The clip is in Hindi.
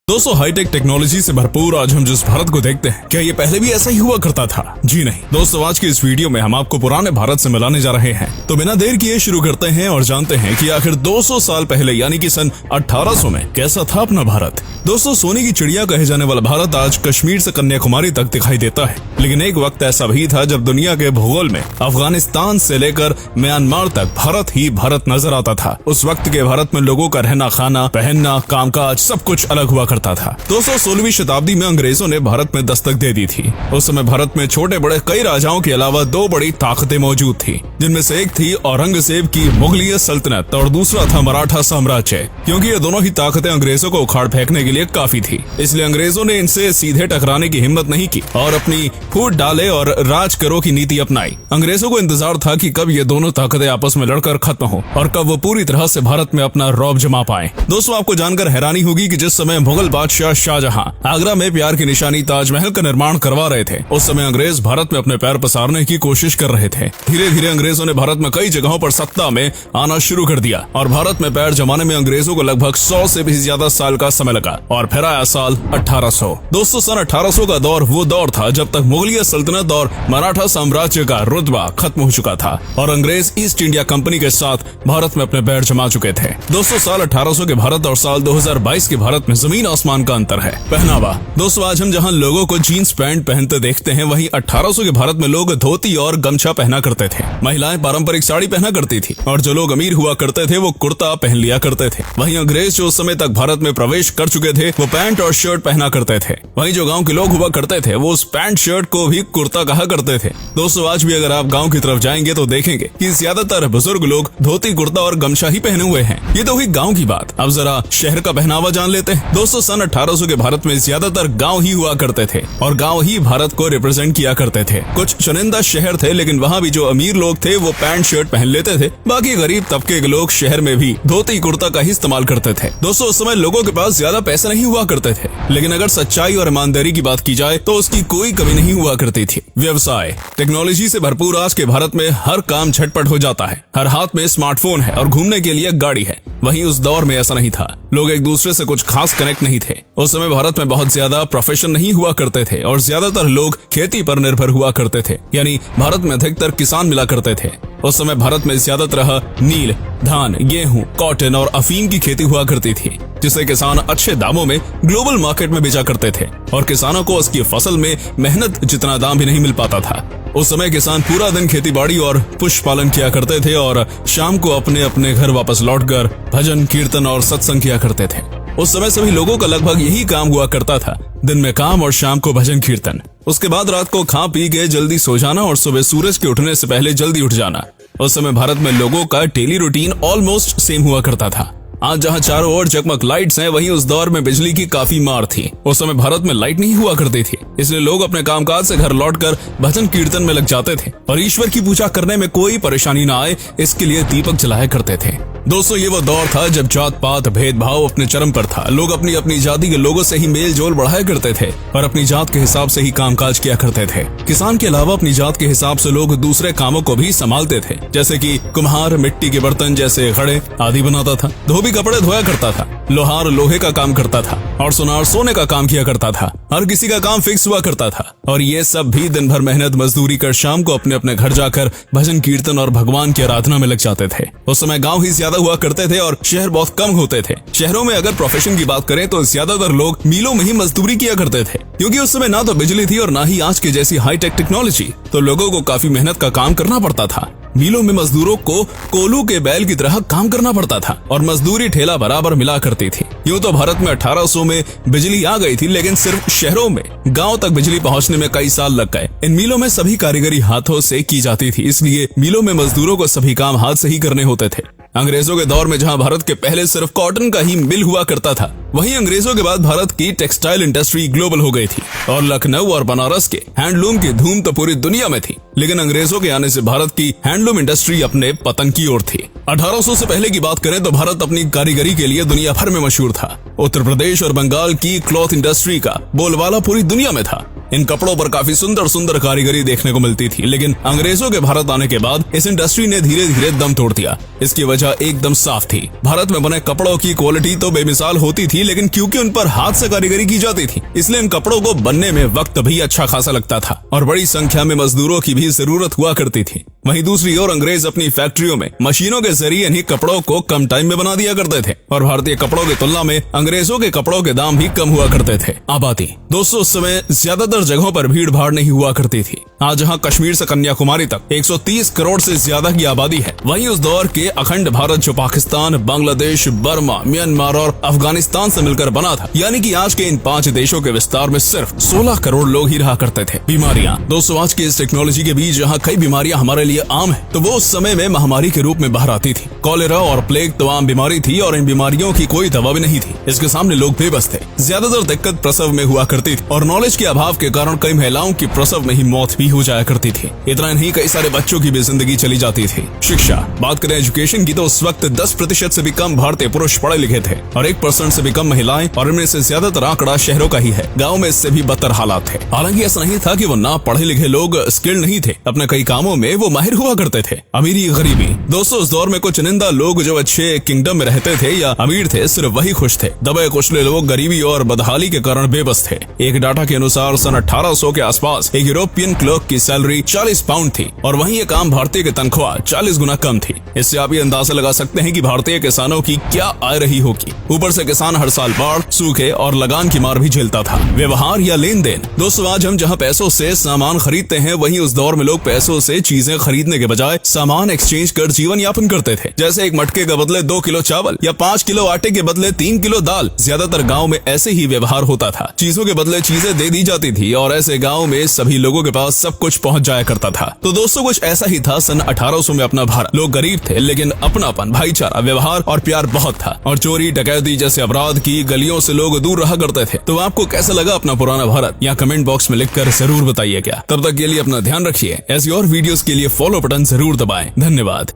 दोस्तों, हाईटेक टेक्नोलॉजी से भरपूर आज हम जिस भारत को देखते हैं, क्या ये पहले भी ऐसा ही हुआ करता था? जी नहीं दोस्तों, आज की इस वीडियो में हम आपको पुराने भारत से मिलाने जा रहे हैं। तो बिना देर किए शुरू करते हैं और जानते हैं कि आखिर 200 साल पहले यानी कि सन 1800 में कैसा था अपना भारत। दोस्तों, सोने की चिड़िया कहे जाने वाला भारत आज कश्मीर से कन्याकुमारी तक दिखाई देता है, लेकिन एक वक्त ऐसा भी था जब दुनिया के भूगोल में अफगानिस्तान से लेकर म्यांमार तक भारत ही भारत नजर आता था। उस वक्त के भारत में लोगों का रहना, खाना, पहनना, कामकाज सब कुछ अलग हुआ करता था। दोस्तों, 16वीं शताब्दी में अंग्रेजों ने भारत में दस्तक दे दी थी। उस समय भारत में छोटे बड़े कई राजाओं के अलावा दो बड़ी ताकतें मौजूद थी, जिनमें से एक थी औरंगजेब की मुगलिय सल्तनत और दूसरा था मराठा साम्राज्य। क्योंकि ये दोनों ही ताकतें अंग्रेजों को उखाड़ फेंकने के लिए काफी थी, इसलिए अंग्रेजों ने इनसे सीधे टकराने की हिम्मत नहीं की और अपनी फूट डाले और राज करो की नीति अपनाई। अंग्रेजों को इंतजार था कि कब ये दोनों ताकतें आपस में लड़कर खत्म हो और कब वो पूरी तरह से भारत में अपना रौब जमा पाए। दोस्तों, आपको जानकर हैरानी होगी कि जिस समय मुगल बादशाह शाहजहां आगरा में प्यार की निशानी ताजमहल का निर्माण करवा रहे थे, उस समय अंग्रेज भारत में अपने पैर पसारने की कोशिश कर रहे थे। धीरे धीरे अंग्रेजों ने भारत में कई जगहों पर सत्ता में आना शुरू कर दिया और भारत में पैर जमाने में अंग्रेजों को लगभग 100 से भी ज्यादा साल का समय लगा और फिर आया साल 1800। दोस्तों, सन 1800 का दौर वो दौर था जब तक मुगलिय सल्तनत और मराठा साम्राज्य का रुतबा खत्म हो चुका था और अंग्रेज ईस्ट इंडिया कंपनी के साथ भारत में अपने पैर जमा चुके थे। दोस्तों, साल 1800 के भारत और साल 2022 के भारत में जमीन आसमान का अंतर है। पहनावा, दोस्तों आज हम जहां लोगों को जीन्स पैंट पहनते देखते हैं, वहीं 1800 के भारत में लोग धोती और गमछा पहना करते थे। महिलाएं पारंपरिक साड़ी पहना करती थी और जो लोग अमीर हुआ करते थे वो कुर्ता पहन लिया करते थे। वहीं अंग्रेज जो उस समय तक भारत में प्रवेश कर चुके थे वो पैंट और शर्ट पहना करते थे। वहीं जो गाँव के लोग हुआ करते थे वो उस पैंट शर्ट को भी कुर्ता कहा करते थे। दोस्तों, आज भी अगर आप गाँव की तरफ जाएंगे तो देखेंगे कि ज्यादातर बुजुर्ग लोग धोती कुर्ता और गमछा ही पहने हुए हैं। ये तो हुई गाँव की बात। अब जरा शहर का पहनावा जान लेते हैं। दोस्तों, सन 1800 के भारत में ज्यादातर गांव ही हुआ करते थे और गांव ही भारत को रिप्रेजेंट किया करते थे। कुछ चुनिंदा शहर थे, लेकिन वहाँ भी जो अमीर लोग थे वो पैंट शर्ट पहन लेते थे। बाकी गरीब तबके के लोग शहर में भी धोती कुर्ता का ही इस्तेमाल करते थे। दोस्तों, उस समय लोगों के पास ज्यादा पैसे नहीं हुआ करते थे, लेकिन अगर सच्चाई और ईमानदारी की बात की जाए तो उसकी कोई कमी नहीं हुआ करती थी। व्यवसाय, टेक्नोलॉजी से भरपूर आज के भारत में हर काम झटपट हो जाता है। हर हाथ में स्मार्टफोन है और घूमने के लिए गाड़ी है। वहीं उस दौर में ऐसा नहीं था। लोग एक दूसरे से कुछ खास कनेक्ट नहीं थे। उस समय भारत में बहुत ज्यादा प्रोफेशन नहीं हुआ करते थे और ज्यादातर लोग खेती पर निर्भर हुआ करते थे, यानी भारत में अधिकतर किसान मिला करते थे। उस समय भारत में ज्यादातर नील, धान, गेहूं, कॉटन और अफीम की खेती हुआ करती थी, जिसे किसान अच्छे दामों में ग्लोबल मार्केट में बेचा करते थे और किसानों को उसकी फसल में मेहनत जितना दाम भी नहीं मिल पाता था। उस समय किसान पूरा दिन खेती बाड़ी और पुष्प पालन किया करते थे और शाम को अपने अपने घर वापस लौटकर भजन, कीर्तन और सत्संग किया करते थे। उस समय सभी लोगों का लगभग यही काम हुआ करता था, दिन में काम और शाम को भजन कीर्तन। उसके बाद रात को खा पी के जल्दी सो जाना और सुबह सूरज के उठने से पहले जल्दी उठ जाना। उस समय भारत में लोगों का डेली रूटीन ऑलमोस्ट सेम हुआ करता था। आज जहाँ चारों ओर जगमग लाइट्स हैं, वहीं उस दौर में बिजली की काफी मार थी। उस समय भारत में लाइट नहीं हुआ करती थी, इसलिए लोग अपने कामकाज से घर लौटकर भजन कीर्तन में लग जाते थे और ईश्वर की पूजा करने में कोई परेशानी न आए इसके लिए दीपक जलाया करते थे। दोस्तों, ये वो दौर था जब जात पात भेदभाव अपने चरम पर था। लोग अपनी अपनी जाति के लोगों से ही मेल जोल बढ़ाया करते थे और अपनी जात के हिसाब से ही कामकाज किया करते थे। किसान के अलावा अपनी जात के हिसाब से लोग दूसरे कामों को भी संभालते थे, जैसे कि कुम्हार मिट्टी के बर्तन जैसे घड़े आदि बनाता था, धोबी कपड़े धोया करता था, लोहार लोहे का काम करता था और सुनार सोने का काम किया करता था। हर किसी का काम फिक्स हुआ करता था और ये सब भी दिन भर मेहनत मजदूरी कर शाम को अपने अपने घर जाकर भजन कीर्तन और भगवान की आराधना में लग जाते थे। उस समय गाँव ही ज्यादा हुआ करते थे और शहर बहुत कम होते थे। शहरों में अगर प्रोफेशन की बात करें तो ज्यादातर लोग मिलों में ही मजदूरी किया करते थे, क्योंकि उस समय ना तो बिजली थी और ना ही आज के जैसी हाईटेक टेक्नोलॉजी, तो लोगों को काफी मेहनत का काम करना पड़ता था। मिलों में मजदूरों को कोल्हू के बैल की तरह काम करना पड़ता था और मजदूरी ठेला बराबर मिला करती थी। यूं तो भारत में 1800 में बिजली आ गई थी, लेकिन सिर्फ शहरों में, गांव तक बिजली पहुंचने में कई साल लग गए। इन मिलों में सभी कारीगरी हाथों से की जाती थी, इसलिए मिलों में मजदूरों को सभी काम हाथ से ही करने होते थे। अंग्रेजों के दौर में जहां भारत के पहले सिर्फ कॉटन का ही मिल हुआ करता था, वहीं अंग्रेजों के बाद भारत की टेक्सटाइल इंडस्ट्री ग्लोबल हो गई थी और लखनऊ और बनारस के हैंडलूम की धूम तो पूरी दुनिया में थी। लेकिन अंग्रेजों के आने से भारत की हैंडलूम इंडस्ट्री अपने पतन की ओर थी। 1800 से पहले की बात करें तो भारत अपनी कारीगरी के लिए दुनिया भर में मशहूर था। उत्तर प्रदेश और बंगाल की क्लॉथ इंडस्ट्री का बोलबाला पूरी दुनिया में था। इन कपड़ों पर काफी सुंदर सुंदर कारीगरी देखने को मिलती थी, लेकिन अंग्रेजों के भारत आने के बाद इस इंडस्ट्री ने धीरे धीरे दम तोड़ दिया। इसकी वजह एकदम साफ थी। भारत में बने कपड़ों की क्वालिटी तो बेमिसाल होती थी, लेकिन क्योंकि उन पर हाथ से कारीगरी की जाती थी, इसलिए इन कपड़ों को बनने में वक्त भी अच्छा खासा लगता था और बड़ी संख्या में मजदूरों की भी जरूरत हुआ करती थी। वहीं दूसरी ओर अंग्रेज अपनी फैक्ट्रियों में मशीनों के जरिए इन्हीं कपड़ों को कम टाइम में बना दिया करते थे और भारतीय कपड़ों की तुलना में अंग्रेजों के कपड़ों के दाम भी कम हुआ करते थे। आबादी दोस्तों, उस समय ज्यादातर जगहों पर भीड़ भाड़ नहीं हुआ करती थी। आज जहां कश्मीर से कन्याकुमारी तक 130 करोड़ से ज्यादा की आबादी है, वहीं उस दौर के अखंड भारत जो पाकिस्तान, बांग्लादेश, बर्मा, म्यांमार और अफगानिस्तान से मिलकर बना था, यानी कि आज के इन 5 देशों के विस्तार में सिर्फ 16 करोड़ लोग ही रहा करते थे। बीमारियां दोस्तों, आज की इस टेक्नोलॉजी के बीच जहां कई बीमारियां हमारे लिए आम है, तो वो उस समय में महामारी के रूप में बाहर आती थी। कॉलेरा और प्लेग तो आम बीमारी थी और इन बीमारियों की कोई दवा भी नहीं थी। इसके सामने लोग बेबस थे। ज्यादातर दिक्कत प्रसव में हुआ करती थी और नॉलेज के अभाव के कारण कई महिलाओं की प्रसव में ही मौत भी हो जाया करती थी। इतना नहीं, कई सारे बच्चों की भी जिंदगी चली जाती थी। शिक्षा, बात करें एजुकेशन की, तो उस वक्त 10% से भी कम भारतीय पुरुष पढ़े लिखे थे और 1% से भी कम महिलाएं, और इनमें से ज्यादातर आंकड़ा शहरों का ही है। गाँव में इससे भी बदतर हालात थे। हालांकि ऐसा नहीं था कि वो ना पढ़े लिखे लोग स्किल्ड नहीं थे, अपने कई कामों में वो माहिर हुआ करते थे। अमीरी गरीबी दोस्तों, उस दौर में कुछ चुनिंदा लोग जो अच्छे किंगडम में रहते थे या अमीर थे, सिर्फ वही खुश थे। दबे कुचले लोग गरीबी और बदहाली के कारण बेबस थे। एक डाटा के अनुसार सन 1800 के आसपास एक यूरोपियन क्लर्क की सैलरी 40 पाउंड थी और वहीं एक आम भारतीय की तनख्वाह 40 गुना कम थी। इससे आप ये अंदाजा लगा सकते हैं कि भारतीय किसानों की क्या आय रही होगी। ऊपर से किसान हर साल बाढ़, सूखे और लगान की मार भी झेलता था। व्यवहार या लेन देन दोस्तों, आज हम जहाँ पैसों से सामान खरीदते हैं, वहीं उस दौर में लोग पैसों से चीजें खरीदने के बजाय सामान एक्सचेंज कर जीवन यापन करते थे। जैसे एक मटके के बदले 2 किलो चावल या 5 किलो आटे के बदले 3 किलो दाल। ज्यादातर गांव में ऐसे ही व्यवहार होता था। चीजों के बदले चीजें दे दी जाती थी और ऐसे गांव में सभी लोगों के पास सब कुछ पहुंच जाया करता था। तो दोस्तों, कुछ ऐसा ही था सन 1800 में अपना भारत। लोग गरीब थे, लेकिन अपनापन, भाईचारा, व्यवहार और प्यार बहुत था और चोरी डकैती जैसे अपराध की गलियों से लोग दूर रहा करते थे। तो आपको कैसा लगा अपना पुराना भारत? या कमेंट बॉक्स में लिखकर जरूर बताइएगा। तब तक के लिए अपना ध्यान रखिए। ऐसी और वीडियोस के लिए फॉलो बटन जरूर दबाएं। धन्यवाद।